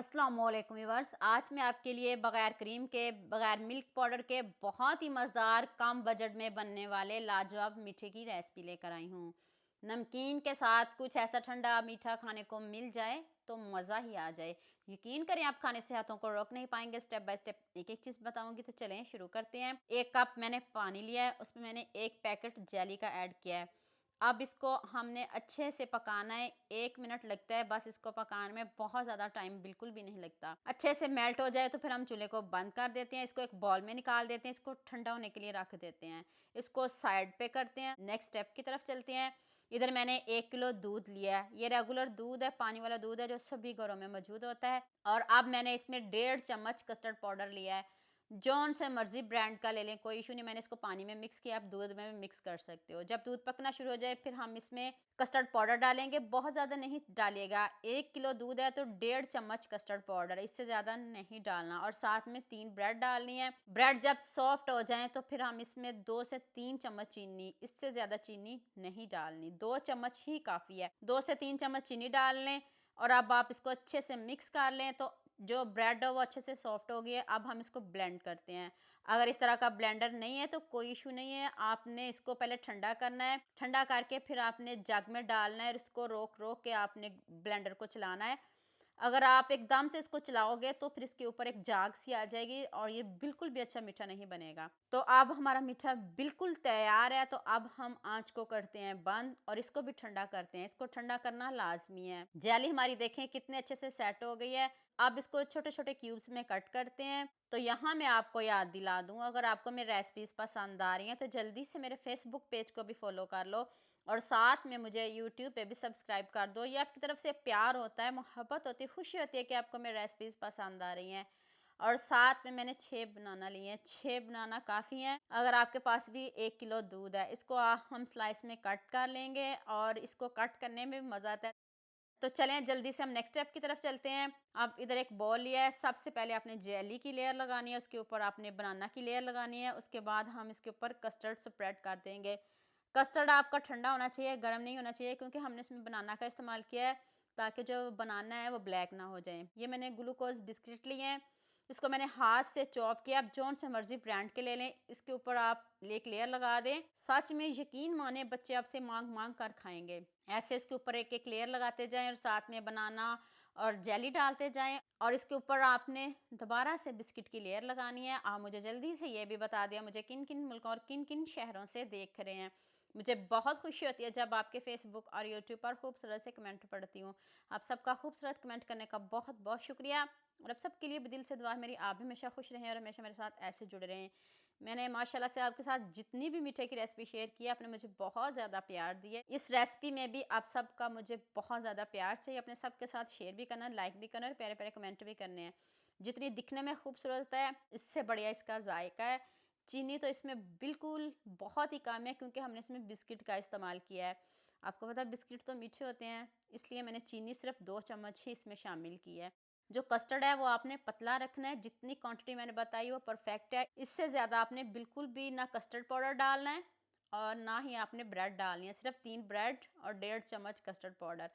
अस्सलामुअलैकुम व्यूअर्स। आज मैं आपके लिए बग़ैर क्रीम के, बग़ैर मिल्क पाउडर के बहुत ही मज़ेदार कम बजट में बनने वाले लाजवाब मीठे की रेसिपी लेकर आई हूँ। नमकीन के साथ कुछ ऐसा ठंडा मीठा खाने को मिल जाए तो मज़ा ही आ जाए। यकीन करें आप खाने से हाथों को रोक नहीं पाएंगे। स्टेप बाय स्टेप एक-एक चीज़ बताऊँगी, तो चलें शुरू करते हैं। 1 कप मैंने पानी लिया है, उसमें मैंने 1 पैकेट जेली का ऐड किया है। अब इसको हमने अच्छे से पकाना है। 1 मिनट लगता है बस इसको पकाने में, बहुत ज़्यादा टाइम बिल्कुल भी नहीं लगता। अच्छे से मेल्ट हो जाए तो फिर हम चूल्हे को बंद कर देते हैं। इसको एक बाउल में निकाल देते हैं, इसको ठंडा होने के लिए रख देते हैं। इसको साइड पे करते हैं। नेक्स्ट स्टेप की तरफ चलते हैं। इधर मैंने 1 किलो दूध लिया है। ये रेगुलर दूध है, पानी वाला दूध है जो सभी घरों में मौजूद होता है। और अब मैंने इसमें 1.5 चम्मच कस्टर्ड पाउडर लिया है। जौन से मर्जी ब्रांड का ले लें, कोई इशू नहीं। मैंने इसको पानी में मिक्स किया, आप दूध में भी मिक्स कर सकते हो। जब दूध पकना शुरू हो जाए फिर हम इसमें कस्टर्ड पाउडर डालेंगे। बहुत ज़्यादा नहीं डालिएगा। 1 किलो दूध है तो 1.5 चम्मच कस्टर्ड पाउडर, इससे ज़्यादा नहीं डालना। और साथ में 3 ब्रेड डालनी है। ब्रेड जब सॉफ्ट हो जाए तो फिर हम इसमें 2 से 3 चम्मच चीनी, इससे ज़्यादा चीनी नहीं डालनी, 2 चम्मच ही काफ़ी है। 2 से 3 चम्मच चीनी डाल लें और अब आप इसको अच्छे से मिक्स कर लें। तो जो ब्रेड है वो अच्छे से सॉफ्ट हो गई है। अब हम इसको ब्लेंड करते हैं। अगर इस तरह का ब्लेंडर नहीं है तो कोई इशू नहीं है। आपने इसको पहले ठंडा करना है। ठंडा करके फिर आपने जग में डालना है और इसको रोक रोक के आपने ब्लेंडर को चलाना है। अगर आप एकदम से इसको चलाओगे तो फिर इसके ऊपर एक झाग सी आ जाएगी और ये बिल्कुल भी अच्छा मीठा नहीं बनेगा। तो अब हमारा मीठा बिल्कुल तैयार है। तो अब हम आंच को करते हैं बंद और इसको भी ठंडा करते हैं। इसको ठंडा करना लाजमी है। जेली हमारी देखें कितने अच्छे से सेट हो गई है। अब इसको छोटे छोटे क्यूब्स में कट करते हैं। तो यहाँ मैं आपको याद दिला दूँ, अगर आपको मेरी रेसिपीज़ पसंद आ रही हैं तो जल्दी से मेरे फेसबुक पेज को भी फॉलो कर लो और साथ में मुझे यूट्यूब पे भी सब्सक्राइब कर दो। ये आपकी तरफ से प्यार होता है, मोहब्बत होती है, खुशी होती है कि आपको मेरी रेसिपीज़ पसंद आ रही हैं। और साथ में मैंने 6 बनाना लिए हैं। 6 बनाना काफ़ी हैं। अगर आपके पास भी 1 किलो दूध है, इसको हम स्लाइस में कट कर लेंगे और इसको कट करने में भी मज़ा आता है। तो चलें जल्दी से हम नेक्स्ट स्टेप की तरफ चलते हैं। अब इधर एक बॉल लिया है। सबसे पहले आपने जेली की लेयर लगानी है, उसके ऊपर आपने बनाना की लेयर लगानी है। उसके बाद हम इसके ऊपर कस्टर्ड स्प्रेड कर देंगे। कस्टर्ड आपका ठंडा होना चाहिए, गर्म नहीं होना चाहिए, क्योंकि हमने इसमें बनाना का इस्तेमाल किया है ताकि जो बनाना है वो ब्लैक ना हो जाए। ये मैंने ग्लूकोज बिस्किट लिए हैं। इसको मैंने हाथ से चॉप किया। आप जौन से मर्जी ब्रांड के ले लें। इसके ऊपर आप एक लेयर लगा दें। सच में यकीन माने बच्चे आपसे मांग मांग कर खाएंगे। ऐसे इसके ऊपर एक एक लेयर लगाते जाएं और साथ में बनाना और जेली डालते जाएं। और इसके ऊपर आपने दोबारा से बिस्किट की लेयर लगानी है। आप मुझे जल्दी से ये भी बता दिया मुझे किन किन मुल्कों और किन किन शहरों से देख रहे हैं। मुझे बहुत खुशी होती है जब आपके फेसबुक और यूट्यूब पर खूबसूरत से कमेंट पढ़ती हूँ। आप सबका खूबसूरत कमेंट करने का बहुत बहुत शुक्रिया। और अब सबके लिए भी दिल से दुआ है मेरी, आप भी हमेशा खुश रहें और हमेशा मेरे साथ ऐसे जुड़े रहें। मैंने माशाल्लाह से आपके साथ जितनी भी मीठे की रेसिपी शेयर की है, आपने मुझे बहुत ज़्यादा प्यार दिया। इस रेसिपी में भी आप सबका मुझे बहुत ज़्यादा प्यार चाहिए। अपने सबके साथ शेयर भी करना, लाइक भी करना और प्यारे प्यारे कमेंट भी करने हैं। जितनी दिखने में खूबसूरत है, इससे बढ़िया इसका जायका है। चीनी तो इसमें बिल्कुल बहुत ही कम है, क्योंकि हमने इसमें बिस्किट का इस्तेमाल किया है। आपको पता है बिस्किट तो मीठे होते हैं, इसलिए मैंने चीनी सिर्फ 2 चम्मच ही इसमें शामिल की है। जो कस्टर्ड है वो आपने पतला रखना है। जितनी क्वांटिटी मैंने बताई वो परफेक्ट है। इससे ज़्यादा आपने बिल्कुल भी ना कस्टर्ड पाउडर डालना है और ना ही आपने ब्रेड डालनी है। सिर्फ 3 ब्रेड और 1.5 चम्मच कस्टर्ड पाउडर।